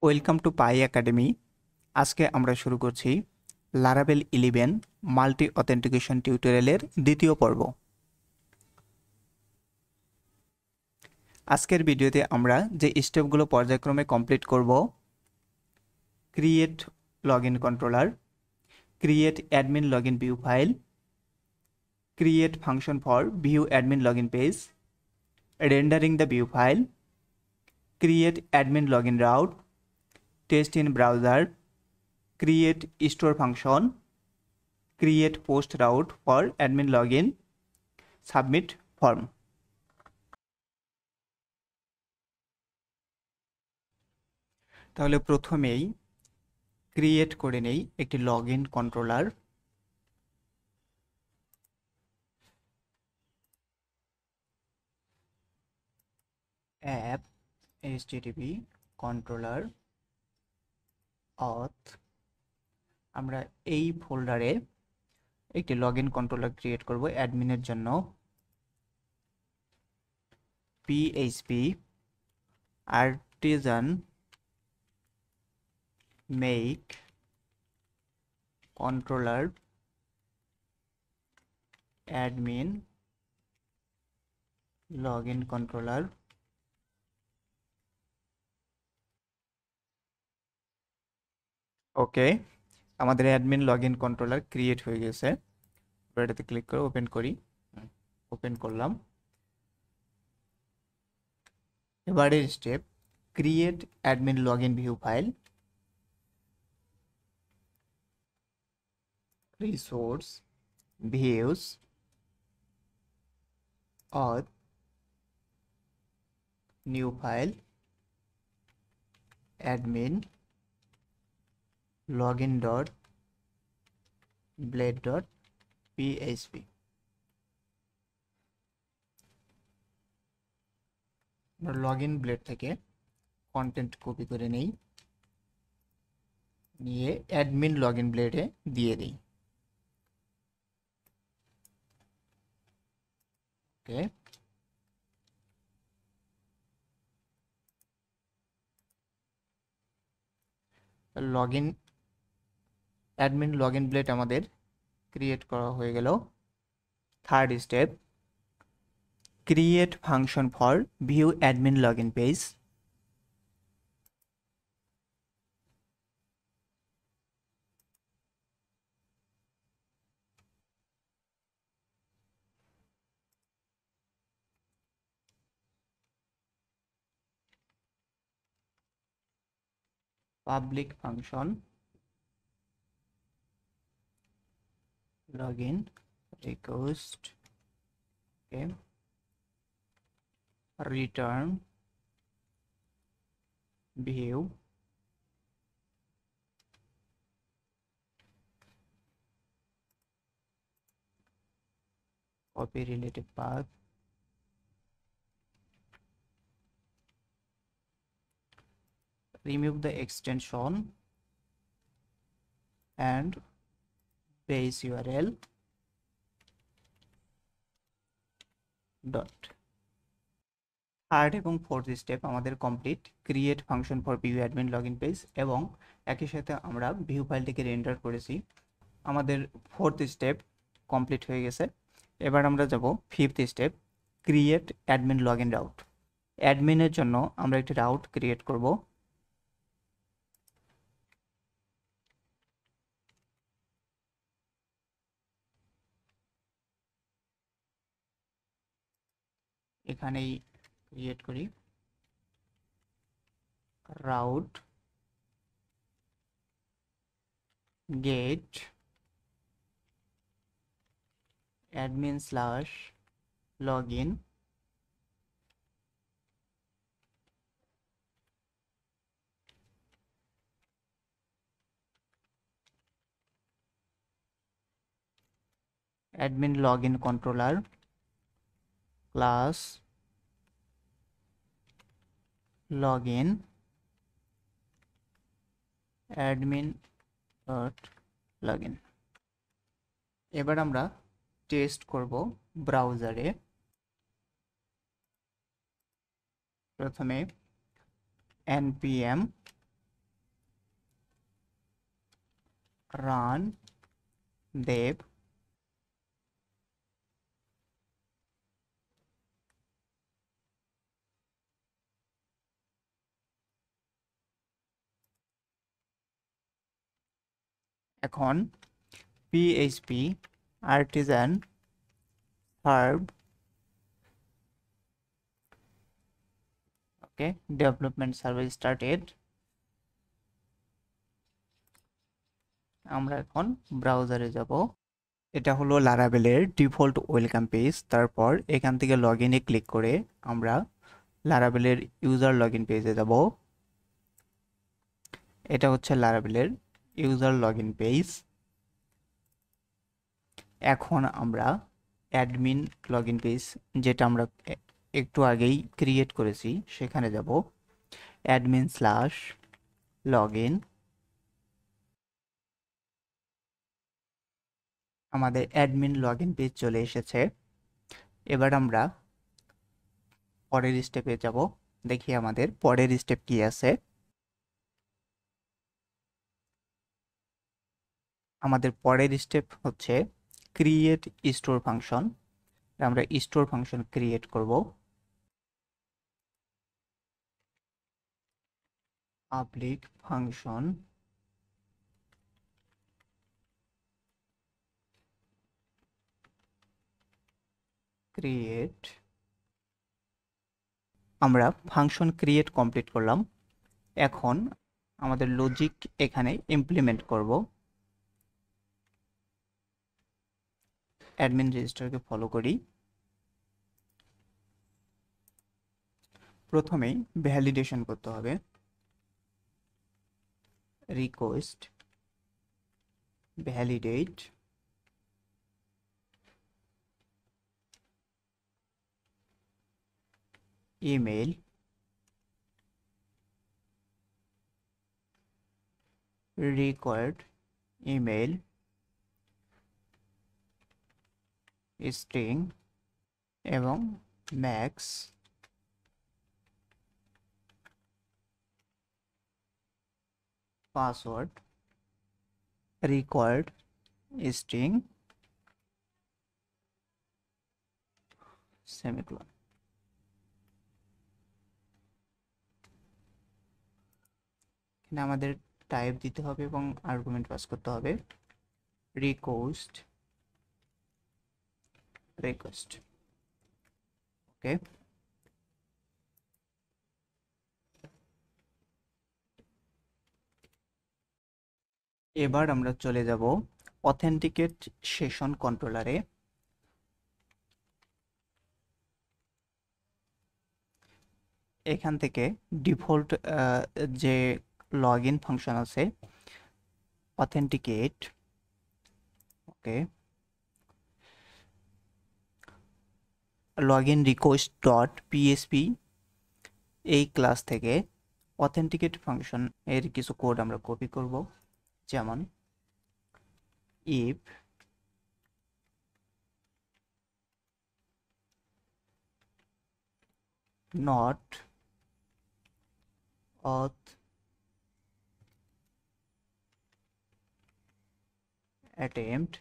Welcome to pi academy. আজকে আমরা শুরু করছি লারাভেল 11 মাল্টি অথেন্টিকেশন টিউটোরিয়ালের দ্বিতীয় পর্ব। আজকের ভিডিওতে আমরা যে স্টেপগুলো পর্যায়ক্রমে কমপ্লিট করব: create login controller, create admin login view file, create function for view admin login page, rendering the view file, create admin login route, test in browser, create store function, create post route for admin login, submit form. তাহলে প্রথমেই create করে নেই একটি login controller. App http controller auth, আমরা এই ফোল্ডারে একটি login controller create করব অ্যাডমিনের জন্য। php artisan make controller admin login controller। ওকে, আমাদের অ্যাডমিন লগইন কন্ট্রোলার ক্রিয়েট হয়ে গেছে। এটাতে ক্লিক করে ওপেন করি। ওপেন করলাম। এবারের step create admin login view file, resource views auth new file admin login dot blade dot PHP. Login blade থেকে content copy করে নেই, নিয়ে অ্যাডমিন লগইন ব্লেডে দিয়ে দিই। Okay, login admin login blade আমাদের ক্রিয়েট করা হয়ে গেল। Third step create function for view admin login page. Public function login request, okay, return view copy relative path, remove the extension and base URL dot। Third এবং fourth step আমাদের complete. Create function for view admin login page এবং একই সাথে আমরা view ফাইলটিকে render করেছি। আমাদের fourth step complete হয়ে গেছে। এবার আমরা যাব fifth step create admin login route. অ্যাডমিনের জন্য আমরা একটি রাউট ক্রিয়েট করব। এখানেই ক্রিয়েট করি route get admin slash login admin login controller class login admin dot login. এবার আমরা টেস্ট করব ব্রাউজারে। প্রথমে npm রান দেব এখন পিএইচপি আর্টিজান সার্ভ ওকে ডেভেলপমেন্ট সার্ভার স্টার্টেড। আমরা এখন ব্রাউজারে যাব। এটা হলো লারাভেলের ডিফল্ট ওয়েলকাম পেজ। তারপর এখান থেকে লগ ইনে ক্লিক করে আমরা লারাভেলের ইউজার লগ ইন পেজে যাব। এটা হচ্ছে লারাভেলের ইউজার লগ ইন পেজ। এখন আমরা অ্যাডমিন লগ ইন পেজ, যেটা আমরা একটু আগেই ক্রিয়েট করেছি, সেখানে যাব। Admin slash log in. আমাদের অ্যাডমিন লগ ইন পেজ চলে এসেছে। এবার আমরা পরের স্টেপে যাব। দেখি আমাদের পরের স্টেপ কি আছে। আমাদের পরের স্টেপ হচ্ছে ক্রিয়েট স্টোর ফাংশন। আমরা স্টোর ফাংশন ক্রিয়েট করব। Public function create. আমরা ফাংশন ক্রিয়েট কমপ্লিট করলাম। এখন আমাদের লজিক এখানে ইমপ্লিমেন্ট করব। অ্যাডমিন রেজিস্টারকে ফলো করি। প্রথমেই ভ্যালিডেশন করতে হবে। Request validate email required email string এবং max password required string semicolon. এখানে আমাদের টাইপ দিতে হবে এবং আর্গুমেন্ট পাস করতে হবে। রিকোয়েস্ট ওকে। এবার আমরা চলে যাব অথেন্টিকেট সেশন কন্ট্রোলারে। এখান থেকে ডিফল্ট যে লগ ইন ফাংশন আছে authenticate okay log in request dot PHP এই ক্লাস থেকে অথেন্টিকেট ফাংশন এর কিছু কোড আমরা কপি করব। যেমন if not auth attempt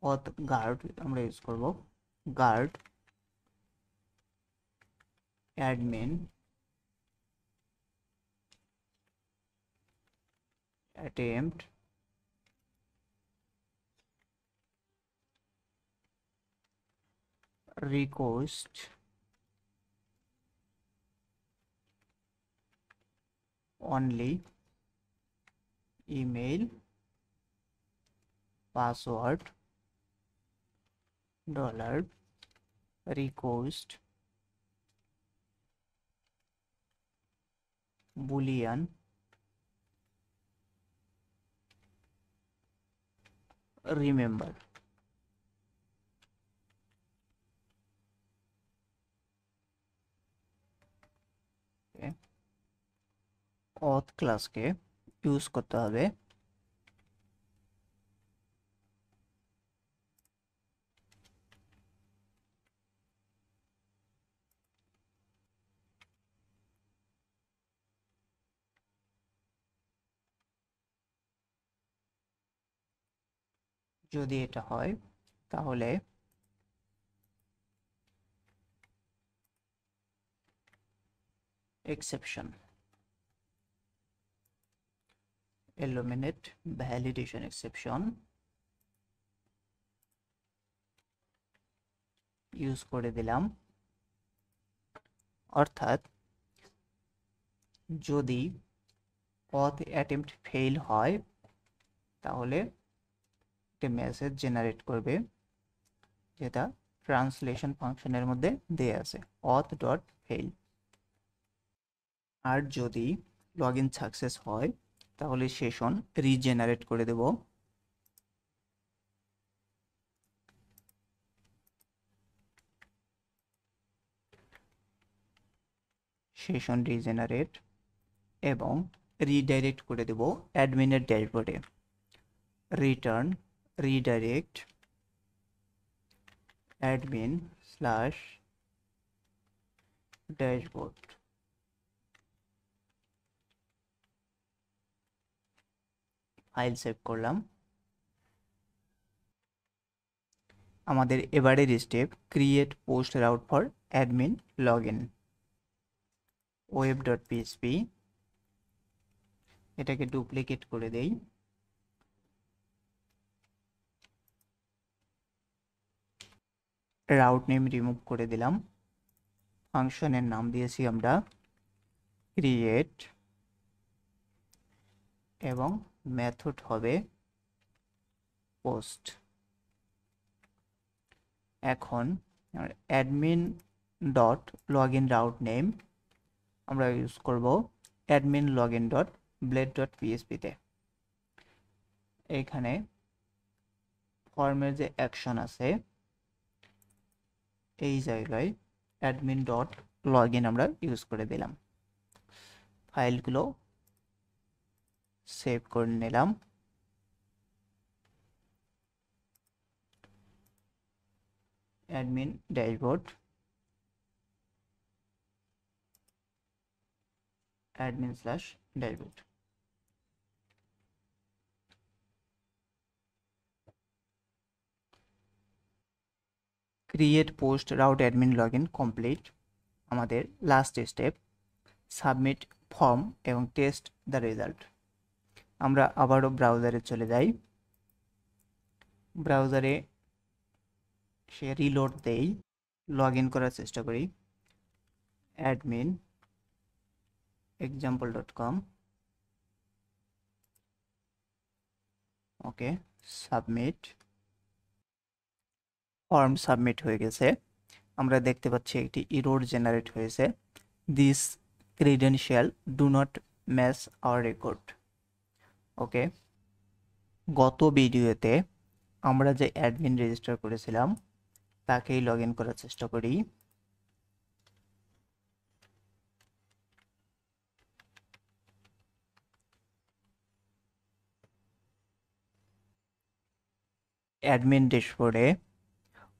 auth guard আমরা ইউজ করব। Guard admin attempt request only email password dollar request boolean remember. Auth ক্লাসকে ইউজ করতে হবে। যদি এটা হয় তাহলে exception eliminate validation exception use করে দিলাম। অর্থাৎ যদি auth attempt ফেল হয় তাহলে একটা মেসেজ জেনারেট করবে যেটা ট্রান্সলেশন ফাংশনের মধ্যে দেয়া আছে auth.fail। আর যদি লগইন সাকসেস হয় তাহলে সেশন রিজেনারেট করে দেব। সেশন রিজেনারেট এবং রিডাইরেক্ট করে দেব অ্যাডমিনের ড্যাশবোর্ডে। Return redirect admin slash dashboard. File save করলাম। আমাদের এবারের step create post route for admin login. web.php এটাকে ডুপ্লিকেট করে দেই। রাউট নেম রিমুভ করে দিলাম। ফাংশনের নাম দিয়েছি আমরা ক্রিয়েট এবং মেথড হবে পোস্ট। এখন admin dot login route name আমরা ইউজ করব admin login dot blade dot পিএসপিতে। এখানে ফর্মের যে অ্যাকশন আছে এই জায়গায় অ্যাডমিন ডট লগইন আমরা ইউজ করে দিলাম। ফাইলগুলো সেভ করে নিলাম। Admin dashboard admin slash dashboard. Create post route admin login complete. আমাদের লাস্ট স্টেপ সাবমিট ফর্ম এবং টেস্ট দ্য রেজাল্ট। আমরা আবারও ব্রাউজারে চলে যাই। ব্রাউজারে সে রিলোড দেই, লগ ইন করার চেষ্টা করি। Admin example.com okay submit. Form submit হয়ে গেছে। আমরা দেখতে পাচ্ছি একটি এরর জেনারেট হয়েছে, this credential do not match our record. Okay, গত ভিডিওতে আমরা যে অ্যাডমিন রেজিস্টার করেছিলাম তাকেই লগ ইন করার চেষ্টা করি। অ্যাডমিন ড্যাশবোর্ডে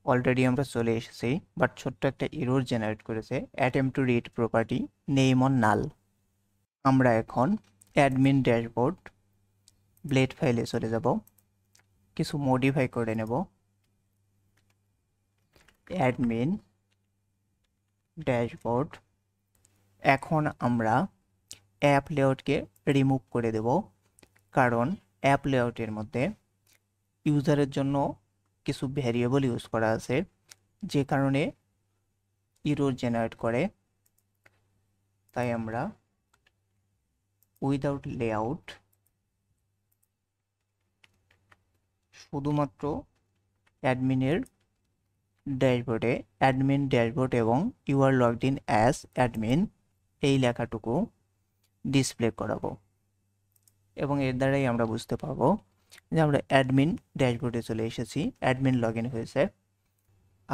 অলরেডি আমরা চলে এসেছি, বাট ছোট্ট একটা এরর জেনারেট করেছে, attempt to read property name on null. আমরা এখন অ্যাডমিন ড্যাশবোর্ড ব্লেড ফাইলে চলে যাব, কিছু মডিফাই করে নেব। Admin dashboard. এখন আমরা অ্যাপ লেআউটকে রিমুভ করে দেব, কারণ অ্যাপ লেআউটের মধ্যে ইউজারের জন্য কিছু ভ্যারিয়েবল ইউজ করা আছে যে কারণে এরর জেনারেট করে। তাই আমরা উইদাউট লেআউট শুধুমাত্র অ্যাডমিনের ড্যাশবোর্ডে অ্যাডমিন ড্যাশবোর্ড এবং you are logged in as admin এই লেখাটুকু ডিসপ্লে করাবো, এবং এর দ্বারাই আমরা বুঝতে পারবো যে আমরা অ্যাডমিন ড্যাশবোর্ডে চলে এসেছি, অ্যাডমিন লগ ইন হয়েছে।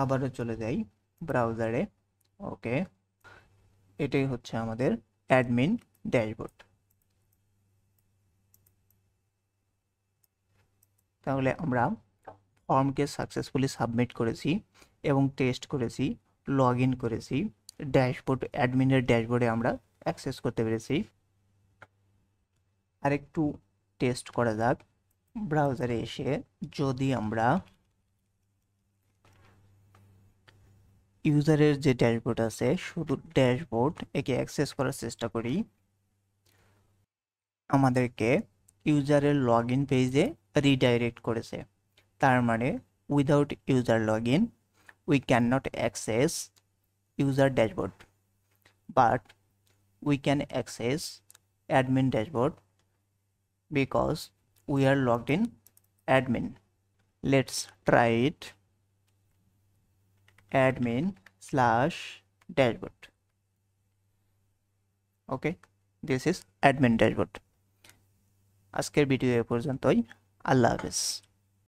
আবারও চলে যাই ব্রাউজারে। ওকে, এটাই হচ্ছে আমাদের অ্যাডমিন ড্যাশবোর্ড। তাহলে আমরা ফর্মকে সাকসেসফুলি সাবমিট করেছি এবং টেস্ট করেছি, লগ ইন করেছি, ড্যাশবোর্ড অ্যাডমিনের ড্যাশবোর্ডে আমরা অ্যাক্সেস করতে পেরেছি। আরেকটু টেস্ট করা যাক। ব্রাউজারে এসে যদি আমরা ইউজারের যে ড্যাশবোর্ড আছে শুধু ড্যাশবোর্ড একে অ্যাক্সেস করার চেষ্টা করি, আমাদেরকে ইউজারের লগ ইন পেজে রিডাইরেক্ট করেছে। তার মানে without user log in we can not access user dashboard, but we can access admin dashboard because we are logged in admin. Let's try it. Admin/dashboard. Okay, this is admin dashboard. আজকের video এ পর্যন্তই। আল্লাহ হাফেজ।